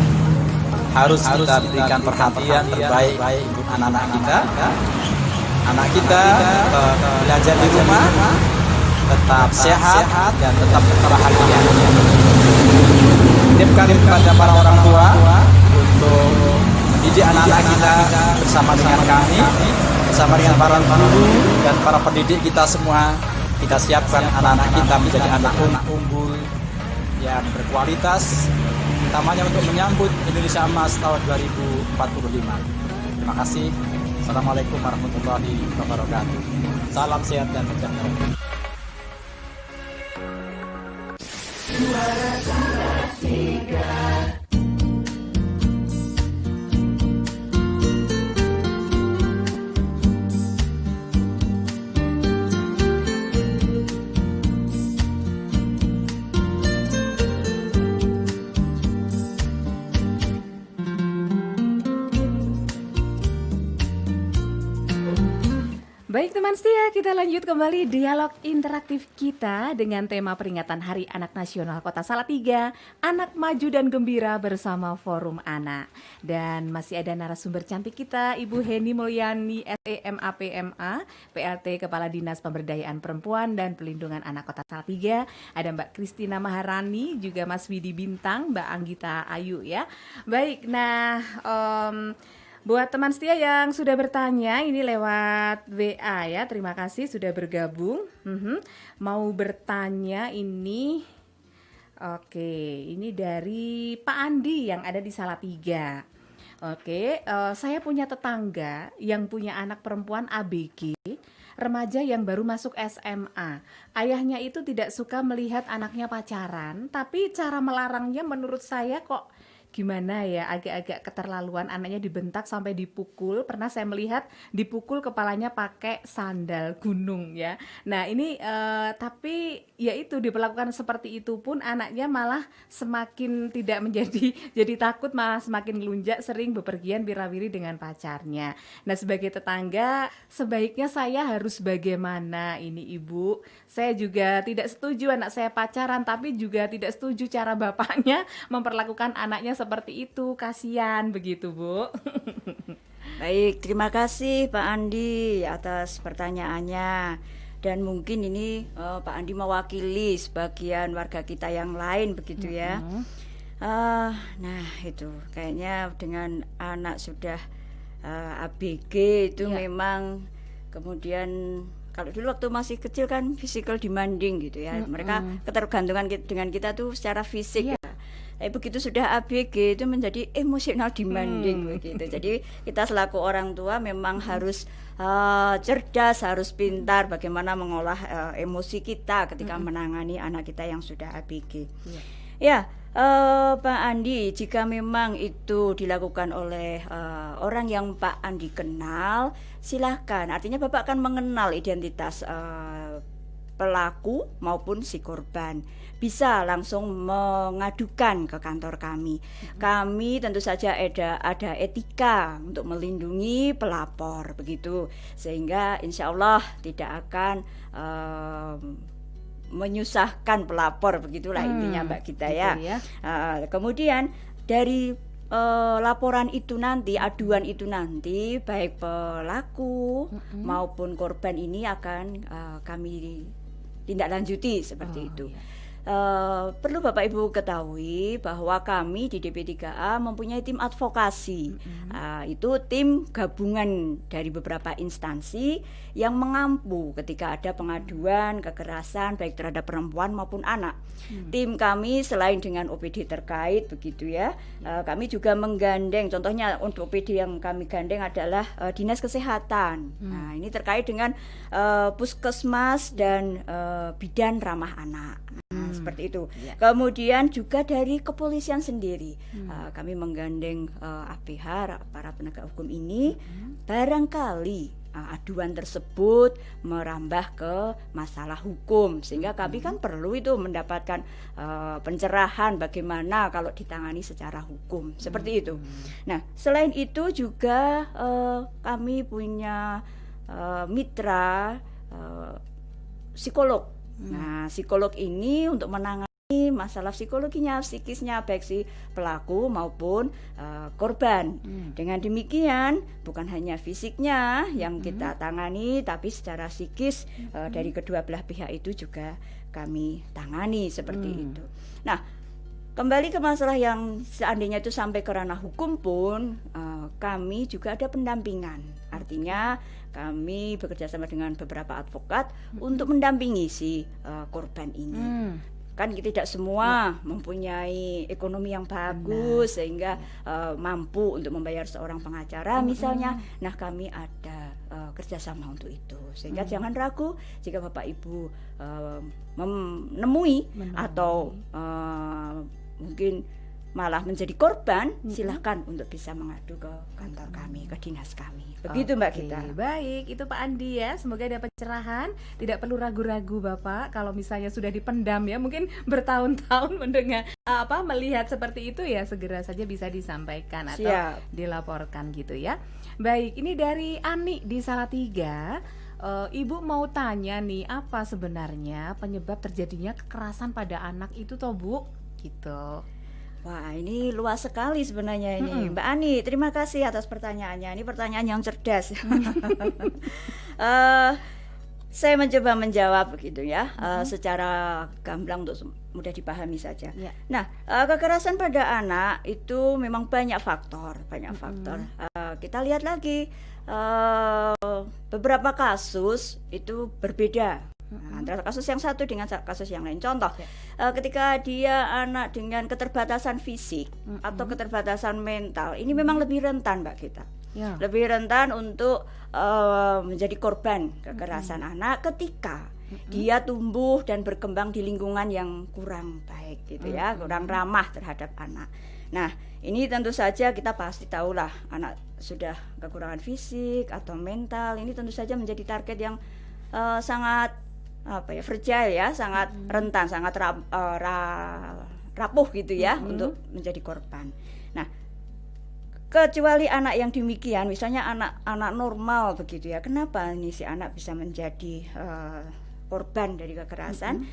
Harus kita berikan perhatian terbaik untuk anak-anak kita. Anak kita belajar di rumah, tetap sehat dan tetap bahagia. Titipkan kepada para orang tua untuk mendidik anak-anak kita bersama dengan kami, bersama dengan para guru dan para pendidik kita semua. Kita siapkan anak-anak kita menjadi anak unggul yang berkualitas, utamanya untuk menyambut Indonesia Emas tahun 2045. Terima kasih. Assalamualaikum warahmatullahi wabarakatuh. Salam sehat dan sejahtera. Baik teman setia, kita lanjut kembali dialog interaktif kita dengan tema peringatan Hari Anak Nasional Kota Salatiga, Anak Maju dan Gembira bersama Forum Anak. Dan masih ada narasumber cantik kita, Ibu Heni Mulyani, SEMA PMA, PLT Kepala Dinas Pemberdayaan Perempuan dan Pelindungan Anak Kota Salatiga. Ada Mbak Kristina Maharani, juga Mas Widi Bintang, Mbak Anggita Ayu ya. Baik, nah buat teman setia yang sudah bertanya ini lewat WA ya, terima kasih sudah bergabung. Mau bertanya ini, oke, ini dari Pak Andi yang ada di Salatiga. Oke, saya punya tetangga yang punya anak perempuan ABG, remaja yang baru masuk SMA. Ayahnya itu tidak suka melihat anaknya pacaran, tapi cara melarangnya menurut saya kok gimana ya, agak-agak keterlaluan, anaknya dibentak sampai dipukul. Pernah saya melihat dipukul kepalanya pakai sandal gunung ya. Nah ini tapi ya itu diperlakukan seperti itu pun anaknya malah semakin tidak jadi takut, malah semakin lunjak, sering bepergian wira-wiri dengan pacarnya. Nah sebagai tetangga sebaiknya saya harus bagaimana ini Ibu? Saya juga tidak setuju anak saya pacaran, tapi juga tidak setuju cara bapaknya memperlakukan anaknya seperti itu, kasihan begitu Bu. Baik, terima kasih Pak Andi atas pertanyaannya. Dan mungkin ini Pak Andi mewakili sebagian warga kita yang lain begitu ya. Nah itu kayaknya dengan anak sudah ABG itu memang kemudian kalau dulu waktu masih kecil kan physical demanding gitu ya. Mereka ketergantungan dengan kita tuh secara fisik ya. Tapi begitu sudah ABG itu menjadi emotional demanding begitu. Jadi kita selaku orang tua memang harus cerdas, harus pintar bagaimana mengolah emosi kita ketika menangani anak kita yang sudah ABG. Ya, Pak Andi, jika memang itu dilakukan oleh orang yang Pak Andi kenal, silahkan. Artinya Bapak akan mengenal identitas pelaku maupun si korban. Bisa langsung mengadukan ke kantor kami. Kami tentu saja ada etika untuk melindungi pelapor begitu, sehingga insya Allah tidak akan menyusahkan pelapor, begitulah intinya Mbak kita ya. Kemudian dari laporan itu nanti, aduan itu nanti, baik pelaku maupun korban ini akan kami tindak lanjuti seperti itu. Perlu Bapak Ibu ketahui bahwa kami di DP3A mempunyai tim advokasi. Itu tim gabungan dari beberapa instansi yang mengampu ketika ada pengaduan kekerasan baik terhadap perempuan maupun anak. Tim kami selain dengan OPD terkait begitu ya, kami juga menggandeng, contohnya untuk OPD yang kami gandeng adalah Dinas Kesehatan. Nah ini terkait dengan puskesmas dan bidan ramah anak. Seperti itu. Kemudian juga dari kepolisian sendiri, kami menggandeng APH, para penegak hukum ini, barangkali aduan tersebut merambah ke masalah hukum, sehingga kami kan perlu itu mendapatkan pencerahan bagaimana kalau ditangani secara hukum, seperti itu. Nah, selain itu juga kami punya mitra psikolog. Nah, psikolog ini untuk menangani masalah psikologinya, psikisnya baik si pelaku maupun korban. Dengan demikian bukan hanya fisiknya yang kita tangani, tapi secara psikis dari kedua belah pihak itu juga kami tangani seperti itu. Nah, kembali ke masalah yang seandainya itu sampai ke ranah hukum pun kami juga ada pendampingan. Artinya kami bekerja sama dengan beberapa advokat untuk mendampingi si korban ini. Kan kita tidak semua mempunyai ekonomi yang bagus sehingga mampu untuk membayar seorang pengacara misalnya. Nah kami ada kerjasama untuk itu, sehingga jangan ragu jika Bapak Ibu menemui atau mungkin malah menjadi korban, silahkan untuk bisa mengadu ke kantor kami, ke dinas kami. Begitu Mbak Gita. Baik, itu Pak Andi ya. Semoga ada pencerahan. Tidak perlu ragu-ragu Bapak kalau misalnya sudah dipendam ya, mungkin bertahun-tahun mendengar melihat seperti itu ya, segera saja bisa disampaikan atau dilaporkan gitu ya. Baik, ini dari Ani di Salatiga. Ibu mau tanya nih, apa sebenarnya penyebab terjadinya kekerasan pada anak itu toh Bu? Gitu. Wah, ini luas sekali sebenarnya ini. Mbak Ani, terima kasih atas pertanyaannya. Ini pertanyaan yang cerdas. Saya mencoba menjawab begitu ya, secara gamblang untuk mudah dipahami saja. Nah, kekerasan pada anak itu memang banyak faktor. Kita lihat lagi beberapa kasus itu berbeda. Antara kasus yang satu dengan kasus yang lain. Contoh, ketika dia anak dengan keterbatasan fisik atau keterbatasan mental, ini memang lebih rentan Mbak Gita. Lebih rentan untuk menjadi korban kekerasan anak ketika dia tumbuh dan berkembang di lingkungan yang kurang baik gitu ya, kurang ramah terhadap anak. Nah, ini tentu saja kita pasti tahulah anak sudah kekurangan fisik atau mental, ini tentu saja menjadi target yang sangat fragile ya, sangat rentan, sangat rapuh gitu ya untuk menjadi korban. Nah, kecuali anak yang demikian, misalnya anak normal begitu ya, kenapa nih si anak bisa menjadi korban dari kekerasan?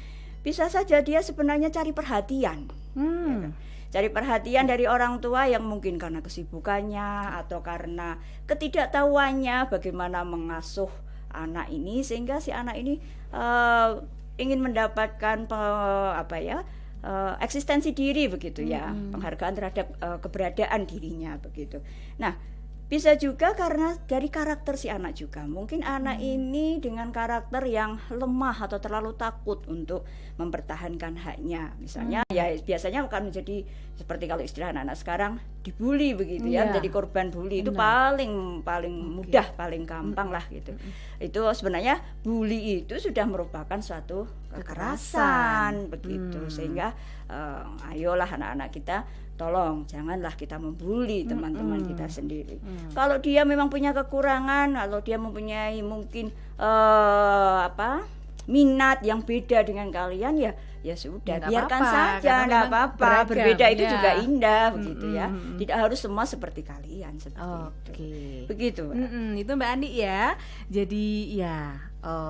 Bisa saja dia sebenarnya cari perhatian, ya, cari perhatian dari orang tua yang mungkin karena kesibukannya atau karena ketidaktahuannya bagaimana mengasuh anak ini, sehingga si anak ini ingin mendapatkan eksistensi diri begitu ya, penghargaan terhadap keberadaan dirinya begitu. Nah, bisa juga karena dari karakter si anak juga. Mungkin anak ini dengan karakter yang lemah atau terlalu takut untuk mempertahankan haknya. Misalnya ya biasanya akan menjadi seperti kalau istilah anak-anak sekarang dibully begitu ya, menjadi korban bully. Itu paling mudah, paling gampang lah gitu. Itu sebenarnya bully itu sudah merupakan suatu kekerasan begitu. Sehingga ayolah anak-anak kita, tolong janganlah kita membuli teman-teman kita sendiri. Kalau dia memang punya kekurangan, kalau dia mempunyai mungkin minat yang beda dengan kalian, ya sudah, biarkan saja, nggak apa-apa. Berbeda itu juga indah begitu ya. Tidak harus semua seperti kalian seperti itu. Begitu. Itu Mbak Ani ya. Jadi ya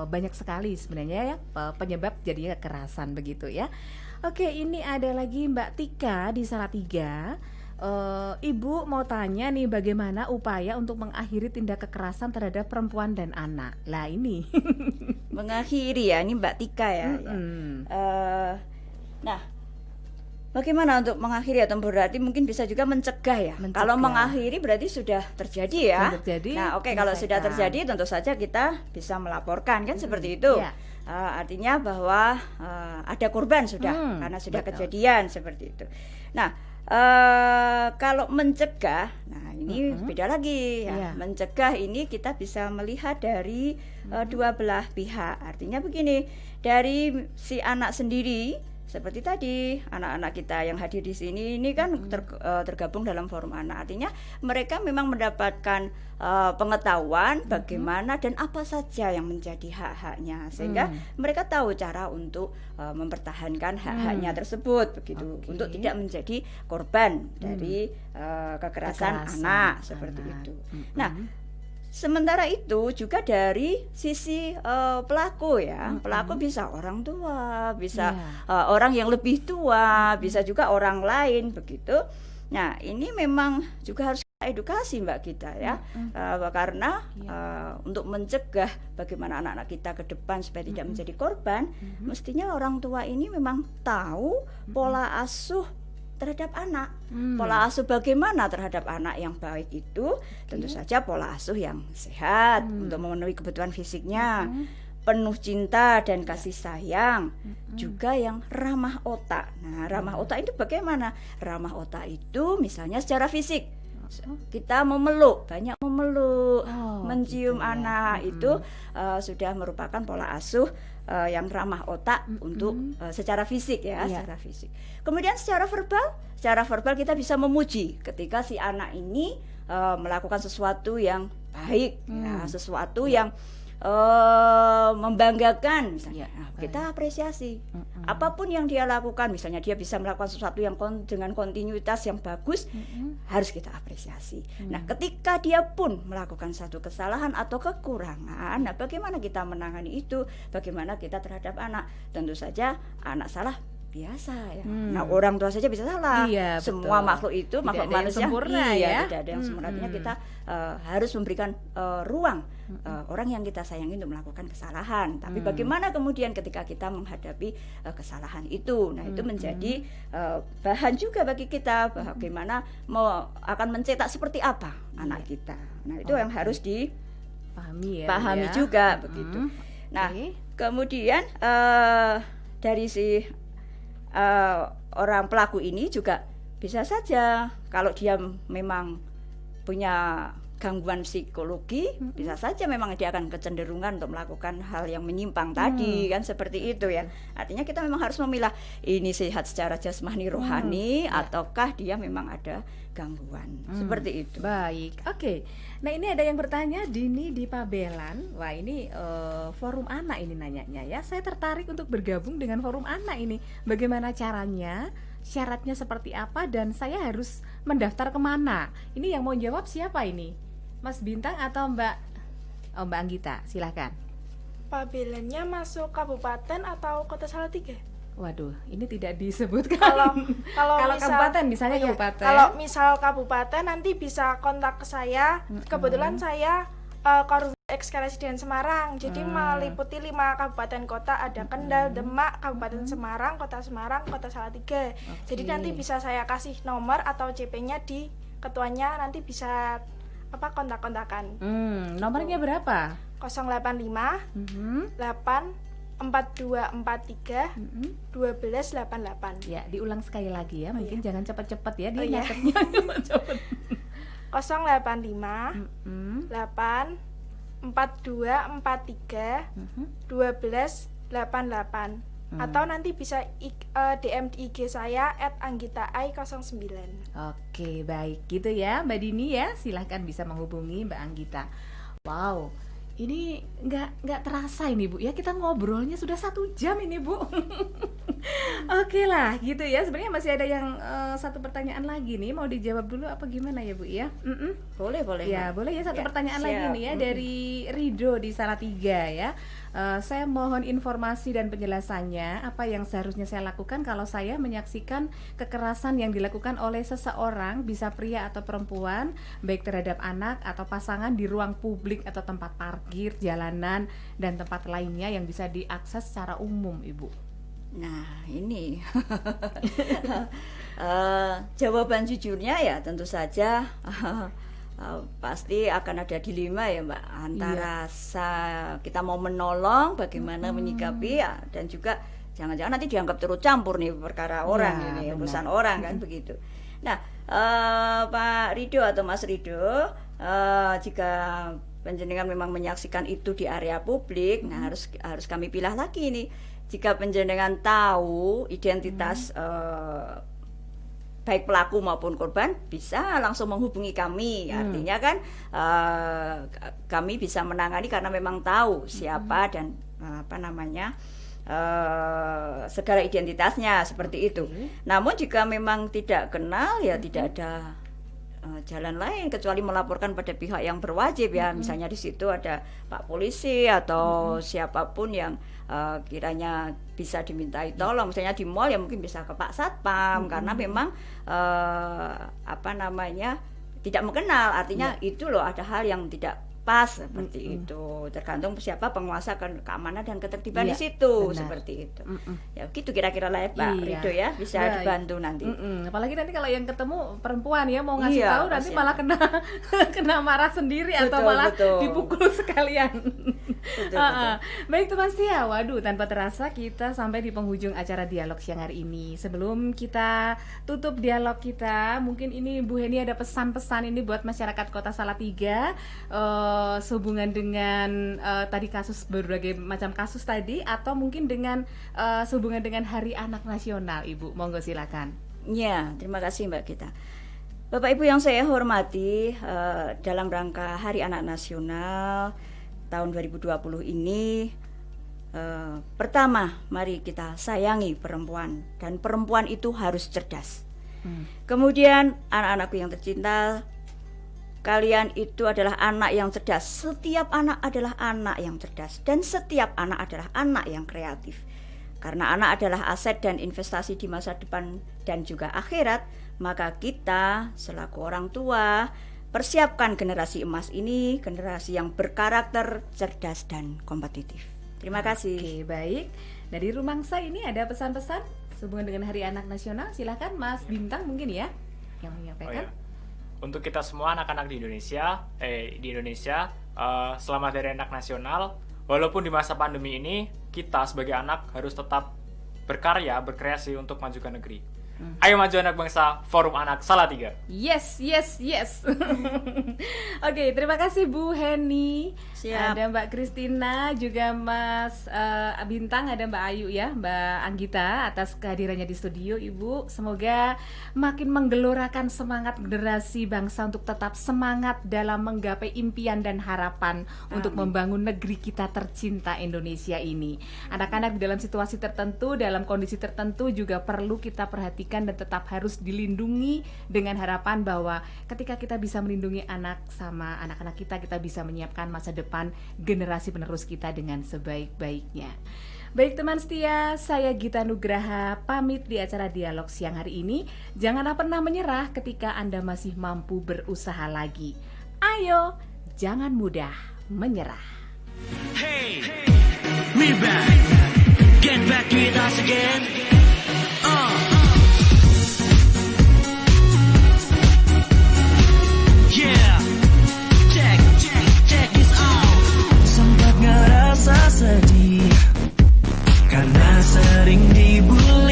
banyak sekali sebenarnya ya penyebab jadinya kekerasan begitu ya. Oke, ini ada lagi Mbak Tika di Salatiga. Ibu mau tanya nih, bagaimana upaya untuk mengakhiri tindak kekerasan terhadap perempuan dan anak? Lah ini mengakhiri ya, ini Mbak Tika ya. Nah, bagaimana untuk mengakhiri atau berarti mungkin bisa juga mencegah ya. Kalau mengakhiri berarti sudah terjadi ya. Nah, kalau sudah terjadi tentu saja kita bisa melaporkan kan seperti itu. Artinya bahwa ada korban sudah karena sudah kejadian seperti itu. Nah, kalau mencegah, nah ini beda lagi ya. Mencegah ini kita bisa melihat dari dua belah pihak. Artinya begini, dari si anak sendiri. Seperti tadi anak-anak kita yang hadir di sini ini kan tergabung dalam forum anak. Artinya mereka memang mendapatkan pengetahuan bagaimana dan apa saja yang menjadi hak-haknya, sehingga mereka tahu cara untuk mempertahankan hak-haknya tersebut begitu, untuk tidak menjadi korban dari kekerasan anak seperti itu. Nah, sementara itu juga dari sisi pelaku ya, pelaku bisa orang tua, bisa orang yang lebih tua, bisa juga orang lain begitu. Nah, ini memang juga harus edukasi Mbak kita ya, karena untuk mencegah bagaimana anak-anak kita ke depan supaya tidak menjadi korban, mestinya orang tua ini memang tahu pola asuh terhadap anak. Pola asuh bagaimana terhadap anak yang baik itu tentu saja pola asuh yang sehat untuk memenuhi kebutuhan fisiknya, penuh cinta dan kasih sayang, juga yang ramah otak. Nah, ramah otak itu bagaimana? Ramah otak itu misalnya secara fisik, kita memeluk, banyak memeluk, mencium anak itu sudah merupakan pola asuh yang ramah otak untuk secara fisik ya, secara fisik. Kemudian secara verbal kita bisa memuji ketika si anak ini melakukan sesuatu yang baik, ya, sesuatu yang membanggakan misalnya, kita apresiasi. Apapun yang dia lakukan, misalnya dia bisa melakukan sesuatu yang dengan kontinuitas yang bagus, harus kita apresiasi. Nah, ketika dia pun melakukan satu kesalahan atau kekurangan, nah bagaimana kita menangani itu? Bagaimana kita terhadap anak? Tentu saja anak salah biasa ya. Nah, orang tua saja bisa salah. Iya, semua makhluk itu, makhluk manusia sempurna, ya. Tidak ada yang sempurna. Artinya kita harus memberikan ruang orang yang kita sayangi untuk melakukan kesalahan. Tapi bagaimana kemudian ketika kita menghadapi kesalahan itu, nah itu menjadi bahan juga bagi kita bagaimana akan mencetak seperti apa anak kita. Nah itu yang harus dipahami juga begitu. Nah kemudian dari si orang pelaku ini juga bisa saja kalau dia memang punya gangguan psikologi, bisa saja memang dia akan kecenderungan untuk melakukan hal yang menyimpang tadi, kan seperti itu ya. Artinya kita memang harus memilah ini sehat secara jasmani rohani ataukah dia memang ada gangguan seperti itu. Baik, oke. Nah ini ada yang bertanya, Dini di Pabelan. Wah ini forum anak ini nanyanya ya. Saya tertarik untuk bergabung dengan forum anak ini. Bagaimana caranya? Syaratnya seperti apa dan saya harus mendaftar kemana? Ini yang mau jawab siapa ini? Mas Bintang atau Mbak Anggita? Silahkan. Pabelannya masuk kabupaten atau kota Salatiga? Waduh, ini tidak disebutkan. Kalau kabupaten misalnya kabupaten. Kalau misal kabupaten nanti bisa kontak ke saya. Kebetulan saya Korum Ekskaresidenan Semarang. Jadi meliputi 5 kabupaten kota, ada Kendal, Demak, Kabupaten Semarang, Kota Salatiga. Jadi nanti bisa saya kasih nomor atau CP-nya di ketuanya, nanti bisa kontak-kontakan. Nomornya berapa? 085 8 4243 1288. Ya, diulang sekali lagi ya. Mungkin jangan cepat-cepat ya dia nyatetnya. 085 8 4243 1288. Atau nanti bisa DM di IG saya @anggitai09. Oke, baik gitu ya Mbak Dini ya. Silahkan bisa menghubungi Mbak Anggita. Wow, ini nggak terasa ini Bu ya, kita ngobrolnya sudah 1 jam ini Bu. Oke lah gitu ya. Sebenarnya masih ada yang satu pertanyaan lagi nih, mau dijawab dulu apa gimana ya Bu ya? Boleh ya, boleh ya. Satu pertanyaan lagi nih ya dari Rido di Salatiga ya. Saya mohon informasi dan penjelasannya, apa yang seharusnya saya lakukan kalau saya menyaksikan kekerasan yang dilakukan oleh seseorang, bisa pria atau perempuan, baik terhadap anak atau pasangan di ruang publik atau tempat parkir, jalanan, dan tempat lainnya yang bisa diakses secara umum, Ibu. Nah ini jawaban jujurnya ya tentu saja pasti akan ada dilema ya Mbak, antara kita mau menolong, bagaimana menyikapi ya, dan juga jangan-jangan nanti dianggap turut campur nih perkara orang ini, urusan orang kan begitu. Nah Pak Rido atau Mas Rido, jika panjenengan memang menyaksikan itu di area publik, nah harus kami pilah lagi nih. Jika panjenengan tahu identitas baik pelaku maupun korban, bisa langsung menghubungi kami. Artinya kan kami bisa menangani karena memang tahu siapa dan segala identitasnya seperti itu. Namun jika memang tidak kenal ya tidak ada jalan lain kecuali melaporkan pada pihak yang berwajib ya. Misalnya di situ ada Pak Polisi atau siapapun yang kiranya bisa dimintai tolong, misalnya di mall ya mungkin bisa ke Pak Satpam, karena memang tidak mengenal, artinya itu loh ada hal yang tidak pas seperti itu, tergantung siapa penguasa keamanan dan ketertiban di situ, seperti itu. Ya gitu kira-kira lah ya Pak Rido ya, bisa dibantu nanti. Apalagi nanti kalau yang ketemu perempuan ya mau ngasih tahu nanti malah kena marah sendiri atau malah dipukul sekalian. Betul. Baik teman setia, waduh tanpa terasa kita sampai di penghujung acara dialog siang hari ini. Sebelum kita tutup dialog kita, mungkin ini Bu Heni ada pesan-pesan ini buat masyarakat Kota Salatiga sehubungan dengan tadi berbagai macam kasus tadi, atau mungkin dengan sehubungan dengan Hari Anak Nasional, Ibu. Monggo silakan. Ya, terima kasih Mbak Gita. Bapak Ibu yang saya hormati, dalam rangka Hari Anak Nasional tahun 2020 ini, pertama mari kita sayangi perempuan, dan perempuan itu harus cerdas. Kemudian anak-anakku yang tercinta, kalian itu adalah anak yang cerdas. Setiap anak adalah anak yang cerdas, dan setiap anak adalah anak yang kreatif. Karena anak adalah aset dan investasi di masa depan dan juga akhirat, maka kita selaku orang tua persiapkan generasi emas ini, generasi yang berkarakter, cerdas, dan kompetitif. Terima kasih. Oke, baik. Dari Rumangsa ini ada pesan-pesan sehubungan dengan Hari Anak Nasional. Silahkan Mas Bintang mungkin ya yang menyampaikan. Untuk kita semua anak-anak di Indonesia, selamat Hari Anak Nasional. Walaupun di masa pandemi ini, kita sebagai anak harus tetap berkarya, berkreasi untuk maju ke negeri. Ayo maju anak bangsa, Forum Anak Salatiga. Yes. Oke, terima kasih Bu Heni. Siap. Ada Mbak Kristina, juga Mas Bintang, ada Mbak Ayu ya, Mbak Anggita atas kehadirannya di studio Ibu. Semoga makin menggelorakan semangat generasi bangsa untuk tetap semangat dalam menggapai impian dan harapan untuk membangun negeri kita tercinta Indonesia ini. Anak-anak dalam situasi tertentu, dalam kondisi tertentu juga perlu kita perhatikan dan tetap harus dilindungi dengan harapan bahwa ketika kita bisa melindungi anak sama anak-anak kita bisa menyiapkan masa depan generasi penerus kita dengan sebaik-baiknya. Baik teman setia, saya Gita Nugraha pamit di acara Dialog siang hari ini. Janganlah pernah menyerah ketika Anda masih mampu berusaha lagi. Ayo, jangan mudah menyerah. Hey, we back. Get back with us again. Yeah, check this out. Sempat ngerasa sedih karena sering dibully.